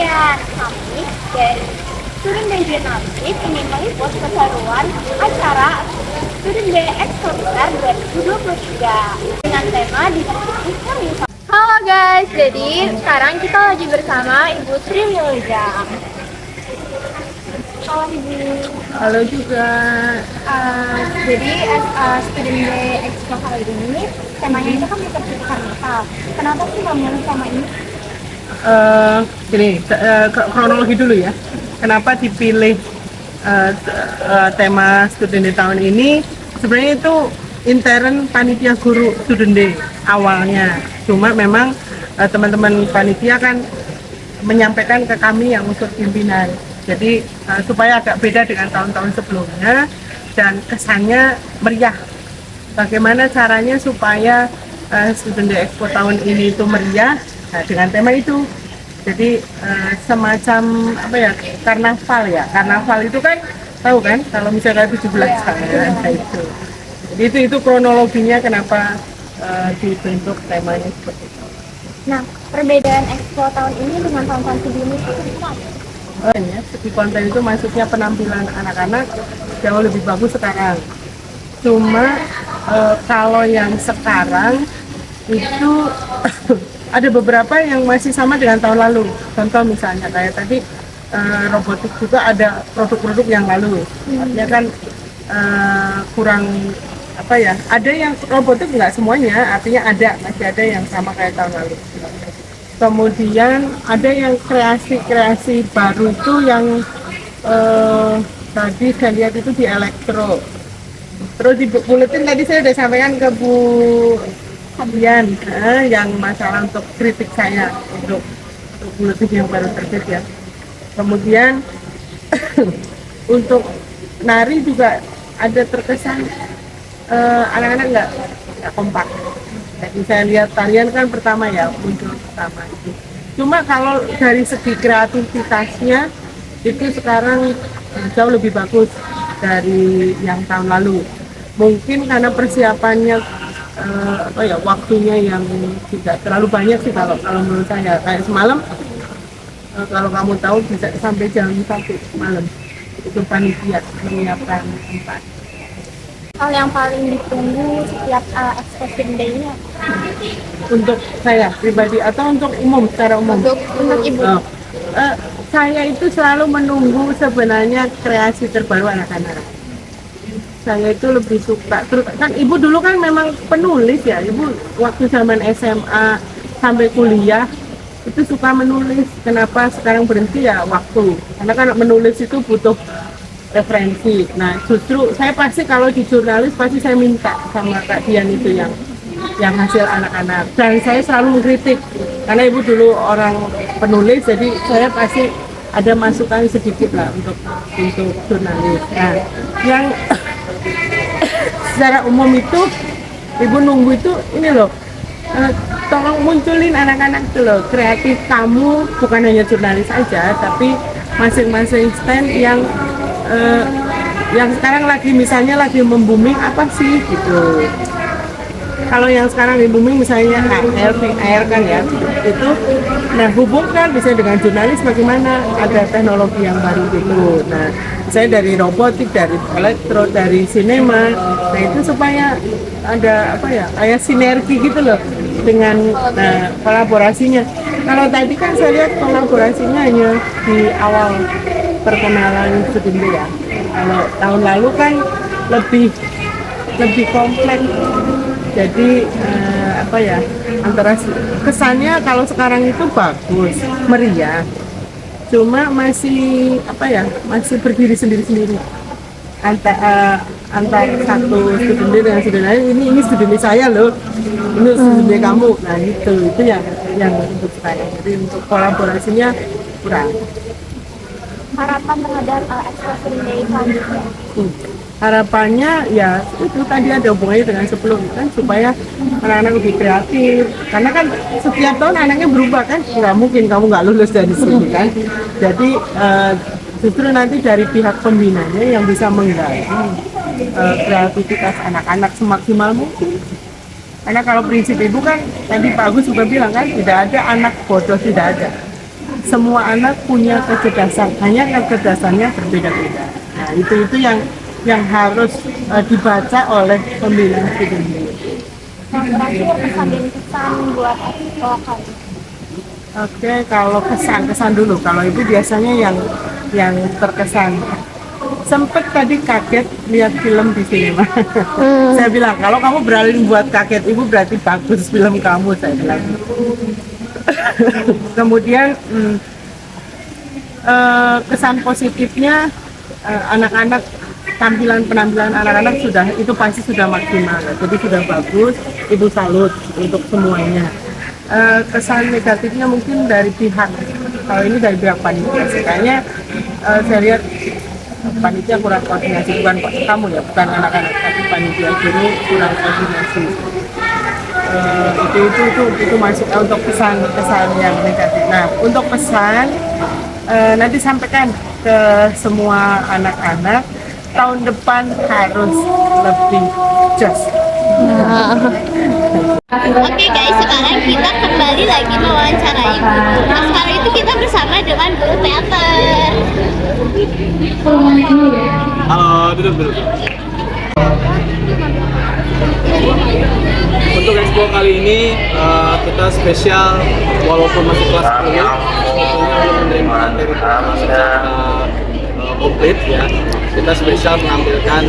Kemudian kami dari Student Day Jurnalistik ingin meliput keseruan acara Student Day Extracurricular 2023 dengan tema Diversity Community. Halo guys, jadi sekarang kita lagi bersama Ibu Sri Milja. Halo Ibu. Halo juga. Jadi Student Day Expo kali ini temanya itu kan Diversity Community. Kenapa sih memilih tema ini? Gini, kronologi dulu ya. Kenapa dipilih tema Student Day tahun ini? Sebenarnya itu intern panitia guru Student Day awalnya. Cuma memang teman-teman panitia kan menyampaikan ke kami yang unsur pimpinan. Jadi supaya agak beda dengan tahun-tahun sebelumnya dan kesannya meriah. Bagaimana caranya supaya Student Day Expo tahun ini itu meriah? Nah, dengan tema itu, jadi semacam apa ya, karnaval ya. Karnaval itu kan tahu kan, kalau misalnya 17 nah itu. Jadi itu kronologinya kenapa dibentuk temanya seperti itu. Nah, perbedaan Expo tahun ini dengan tahun-tahun sebelumnya itu apa? Ya, segi konten itu maksudnya penampilan anak-anak jauh lebih bagus sekarang. Cuma kalau yang sekarang itu ada beberapa yang masih sama dengan tahun lalu. Contoh misalnya kayak tadi robotik juga ada produk-produk yang lalu. Artinya kan kurang apa ya? Ada yang robotik nggak semuanya, artinya masih ada yang sama kayak tahun lalu. Kemudian ada yang kreasi-kreasi baru itu yang tadi saya lihat itu di elektro. Terus di buletin tadi saya udah sampaikan ke Bu Hadian yang masalah untuk kritik saya untuk buletin yang baru terbit ya. Kemudian untuk nari juga ada terkesan anak-anak nggak kompak. Jadi saya lihat tarian kan pertama ya, muncul pertama itu. Cuma kalau dari segi kreativitasnya itu sekarang jauh lebih bagus dari yang tahun lalu. Mungkin karena persiapannya waktunya yang tidak terlalu banyak sih kalau menurut saya. Kayak semalam kalau kamu tahu bisa sampai jam 1 malam itu panitia menyiapkan tempat. Hal yang paling ditunggu setiap Expo Student Day ini Untuk saya pribadi atau untuk umum, secara umum? untuk Ibu. Saya itu selalu menunggu sebenarnya kreasi terbaru anak-anak. Saya itu lebih suka, kan ibu dulu kan memang penulis ya, ibu waktu zaman SMA sampai kuliah itu suka menulis. Kenapa sekarang berhenti ya waktu, karena kan menulis itu butuh referensi. Nah justru saya pasti kalau di jurnalis pasti saya minta sama Kak Dian itu yang hasil anak-anak, dan saya selalu mengkritik karena ibu dulu orang penulis, jadi saya pasti ada masukan sedikit lah untuk jurnalis. Nah yang secara umum itu ibu nunggu itu ini loh, tolong munculin anak-anak itu loh, kreatif kamu, bukan hanya jurnalis aja tapi masing-masing stand yang sekarang lagi misalnya lagi membooming apa sih gitu. Kalau yang sekarang di booming misalnya AR, VR kan ya, itu nah hubungkan bisa dengan jurnalis bagaimana, ada teknologi yang baru gitu. Nah misalnya dari robotik, dari elektro, dari sinema, nah itu supaya ada apa ya, kayak sinergi gitu loh dengan kolaborasinya. Kalau tadi kan saya lihat kolaborasinya hanya di awal perkenalan Student Day ya. Kalau tahun lalu kan lebih kompleks. Jadi antara kesannya kalau sekarang itu bagus, meriah. Cuma masih masih berdiri sendiri-sendiri. Antara satu Student Day dengan Student lain, ini Student Day saya loh, ini Student Day kamu. Nah itu yang untuk saya. Jadi untuk kolaborasinya kurang. Harapan terhadap Expo Student Day selanjutnya? Harapannya ya itu tadi ada hubungannya dengan sebelumnya kan, supaya anak-anak lebih kreatif, karena kan setiap tahun anaknya berubah kan, nggak mungkin kamu nggak lulus dari sini kan. Jadi justru nanti dari pihak pembinanya yang bisa menggali kreativitas anak-anak semaksimal mungkin. Karena kalau prinsip ibu kan tadi Pak Agus juga bilang kan, tidak ada anak bodoh, tidak ada. semua anak punya kecerdasan, hanya kecerdasannya berbeda-beda. Nah, itu yang harus dibaca oleh pembina student day. Terakhir pesan dan kesan buat anak. Oke, kalau kesan dulu. Kalau ibu biasanya yang terkesan. Sempet tadi kaget lihat film di sinema. Saya bilang kalau kamu berani buat kaget ibu berarti bagus film kamu, saya bilang. Kemudian kesan positifnya anak-anak penampilan anak-anak itu pasti sudah maksimal, jadi sudah bagus. Ibu salut untuk semuanya. Kesan negatifnya mungkin dari pihak, kalau ini dari pihak panitia, kayaknya saya lihat panitia kurang koordinasi, bukan kamu ya, bukan anak-anak, tapi panitia guru kurang koordinasi. Itu masuk untuk pesan yang negatif. Nah, untuk pesan nanti sampaikan ke semua anak-anak, tahun depan harus lebih jos. Oke guys, sekarang kita kembali lagi mewawancarai guru. Nah, sekarang itu kita bersama dengan guru teater. Duduk. Untuk expo kali ini kita spesial, walaupun masih kelas 10, sebetulnya belum menerima materi secara komplit ya. Kita spesial menampilkan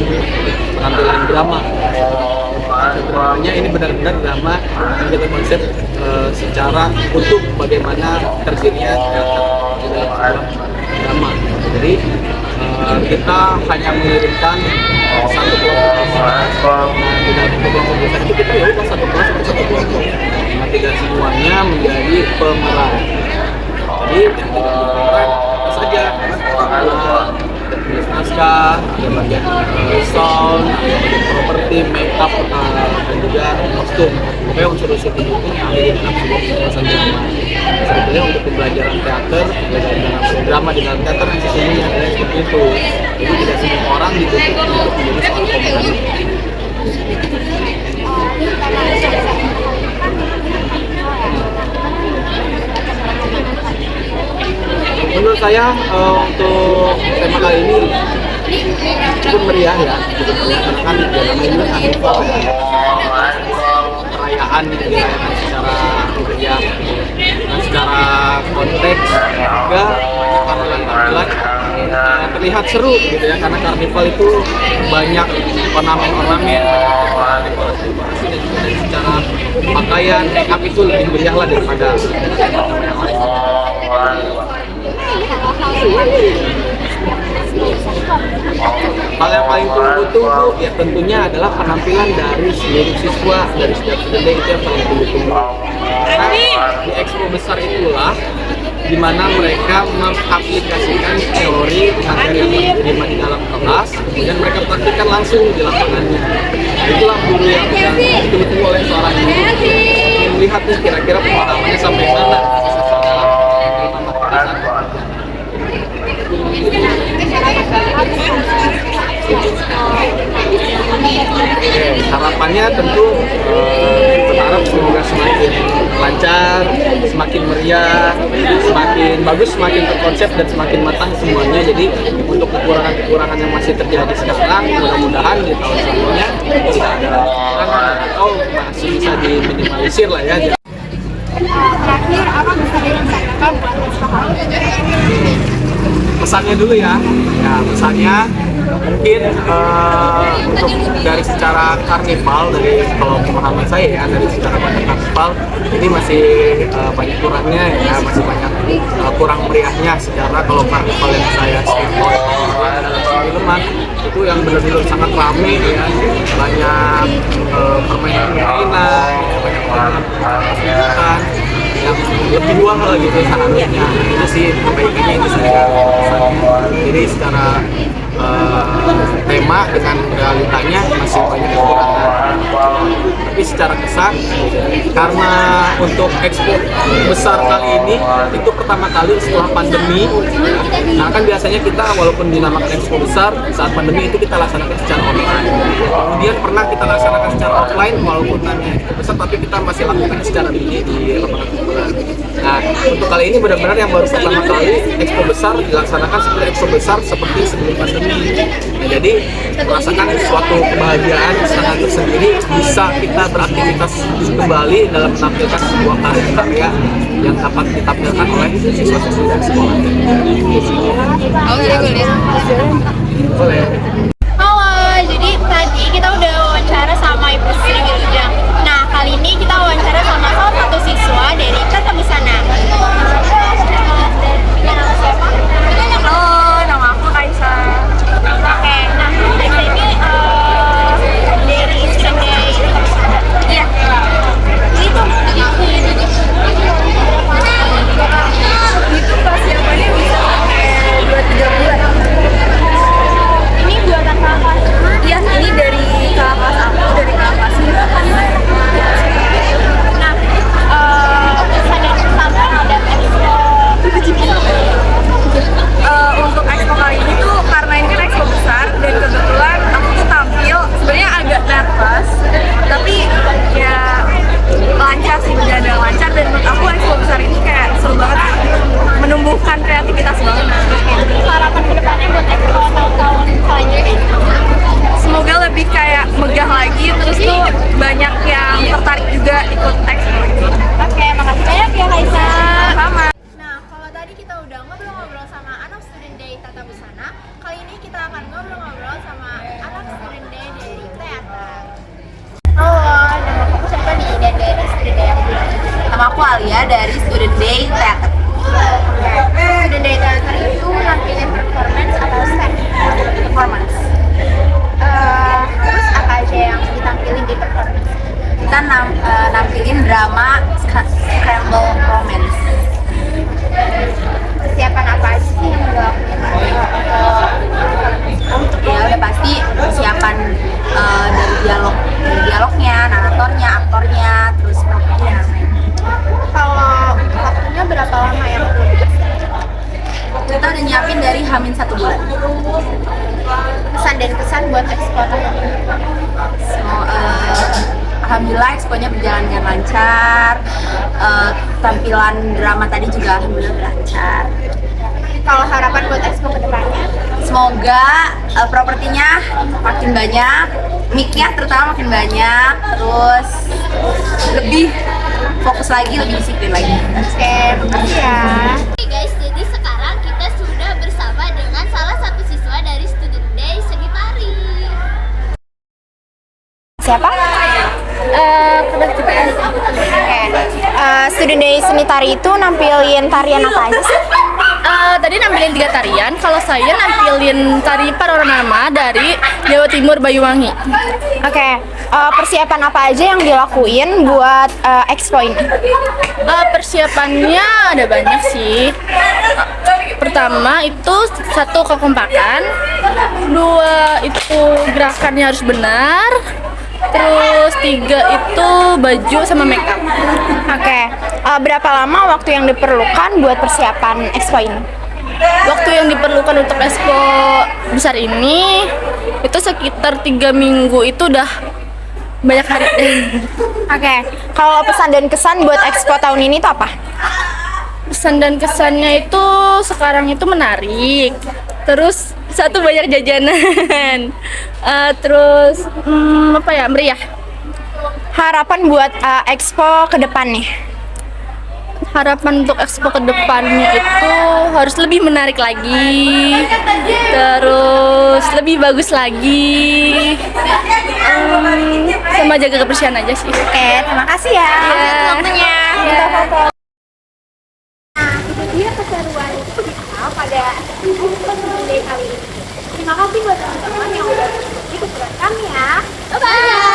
penampilan drama. Dramanya ini benar-benar drama yang kita konsep secara utuh bagaimana terdirinya teater di dalam sebuah drama. Jadi kita hanya mengirimkan satu kelompok. Nah, di dalam kelompok biasa itu kita ya udah satu kelas satu kelompok. Nah, tidak semuanya menjadi pemeran. Jadi yang tidak berperan apa saja, tulis naskah, ada bagian sound, ada bagian properti, make up, dan juga kostum. Pokoknya unsur-unsur itu ada di dalam sebuah pembahasan drama. Sebetulnya untuk pembelajaran teater, pembelajaran drama di dalam teater yang sesungguhnya adalah seperti itu. Jadi tidak semua orang dituntut untuk menjadi seorang pemeran. Menurut saya untuk tema kali ini cukup meriah ya, karena kan ya namanya juga karnival ya, perayaan yang dirayakan secara meriah dan secara konteks juga tampilan terlihat seru gitu ya, karena karnival itu banyak ornamen-ornamen, dan juga secara pakaian, make up itu lebih meriah lah daripada yang lain. Hal yang paling tunggu-tunggu ya tentunya adalah penampilan dari seluruh siswa dari setiap student day, itu yang paling tunggu-tunggu. Karena di expo besar itulah di mana mereka mengaplikasikan teori materi yang diterima di dalam kelas dan mereka praktikkan langsung di lapangannya. Itulah guru yang ditunggu-tunggu oleh seorang guru, ingin melihat nih kira-kira pengalamannya sampai mana. Harapannya tentu berharap semoga semakin lancar, semakin meriah, semakin bagus, semakin terkonsep dan semakin matang semuanya. Jadi untuk kekurangan-kekurangan yang masih terjadi sekarang, mudah-mudahan di tahun selanjutnya tidak ada kekurangan atau masih bisa diminimalisir lah ya. Terakhir, apa bisa disampaikan buat sekolah? Pesannya dulu ya, pesannya mungkin untuk dari secara karnival, dari kalau pemahaman saya ya, dari secara banyak karnival ini masih banyak kurangnya ya, masih banyak kurang meriahnya. Secara kalau karnival yang saya dalam filman itu yang benar-benar sangat ramai ya, banyak permainan-permainan, banyak permainan yang lebih luang lah gitu seharusnya. Itu sih perbaikannya itu saja. Jadi secara tema dengan realitanya masih banyak kekurangan. Tapi secara kesan, karena untuk expo besar kali ini itu pertama kali setelah pandemi. Nah kan biasanya kita walaupun dinamakan expo besar, saat pandemi itu kita laksanakan secara online. Kemudian pernah kita laksanakan secara offline walaupun namanya expo besar, tapi kita masih lakukan secara mini di lapangan hiburan. Nah untuk kali ini benar-benar yang baru pertama kali expo besar dilaksanakan seperti expo besar seperti sebelum pandemi. Nah, jadi merasakan suatu kebahagiaan sangat tersendiri bisa kita beraktivitas kembali dalam menampilkan sebuah karya-karya yang dapat ditampilkan oleh siswa-siswi dari sekolah. Boleh. Halo, jadi tadi kita udah wawancara sama Ibu Sri Wilujeng. Nah, kali ini kita wawancara sama salah satu siswa dari Tata Busana. Halo, nama aku Kaisa. Oke, nah Kaisa ini dari Sunday. Iya. Itu persiapannya bisa sampai 2-3 bulan. Ini buatan kakak. Iya, ini dari kakak kelas aku, dari kakak kelas 9. Nah, pesan dan pesan terhadap expo untuk expo kali ini tuh karena ini kan expo besar dan kebetulan aku tuh tampil sebenarnya agak nervous tapi ya lancar sih, berjalan dengan lancar, dan menurut aku expo besar ini kayak seru banget, menumbuhkan kreativitas banget. Harapan kedepannya buat expo tahun-tahun selanjutnya semoga lebih kayak megah lagi, terus tuh banyak yang tertarik juga ikut expo. Oke, makasih banyak ya Kaisa. Sama. Nah, kalau tadi kita udah ngobrol-ngobrol sama anak Student Day Tata Busana, kali ini kita akan ngobrol-ngobrol sama anak Student Day dari teater. Halo, nama aku siapa nih dan dari Student Day apa? Nama aku Alia dari Student Day Theater. Student Day Teater itu nampilin performance atau stand? Performance. Terus apa aja yang ditampilin di performance? Kita nampilin drama Scramble Romance. Persiapan apa aja sih yang dilakuin? Ya udah pasti persiapan dari dialognya, naratornya, aktornya, terus propertinya. Kalau waktunya berapa lama ya? Kita udah nyiapin dari Hamin 1 bulan. Pesan dan kesan buat expo tahun ini? Alhamdulillah expo-nya berjalan dengan lancar. Tampilan drama tadi juga alhamdulillah lancar. Kalau harapan buat expo ke depannya? Semoga propertinya makin banyak, mic-nya terutama makin banyak, terus lebih fokus lagi, lebih disiplin lagi. Oke, makasih ya. Oke guys, jadi sekarang kita sudah bersama dengan salah satu siswa dari Student Day Seni Tari. Siapa? Student Day Seni Tari itu nampilin tarian apa aja sih? Tadi nampilin 3 tarian, kalau saya nampilin tari Panorama dari Jawa Timur Banyuwangi. Oke, persiapan apa aja yang dilakuin buat expo ini? Persiapannya ada banyak sih. Pertama itu 1 kekompakan, 2 itu gerakannya harus benar, terus 3 itu baju sama make up. Oke, berapa lama waktu yang diperlukan buat persiapan expo ini? Waktu yang diperlukan untuk expo besar ini itu sekitar 3 minggu, itu udah banyak hari. Oke, kalau pesan dan kesan buat expo tahun ini itu apa? Pesan dan kesannya itu sekarang itu menarik, terus 1 banyak jajanan, terus apa ya, meriah. Harapan buat expo ke depan nih? Harapan untuk expo ke depannya itu harus lebih menarik lagi, terus lebih bagus lagi, sama jaga kebersihan aja sih. Oke, terima kasih ya. Waktunya. Ya. Nah, itu dia keseruan kita pada Student Day kali ini. Terima kasih buat teman-teman yang udah mengikuti keseruan kami ya. Bye-bye.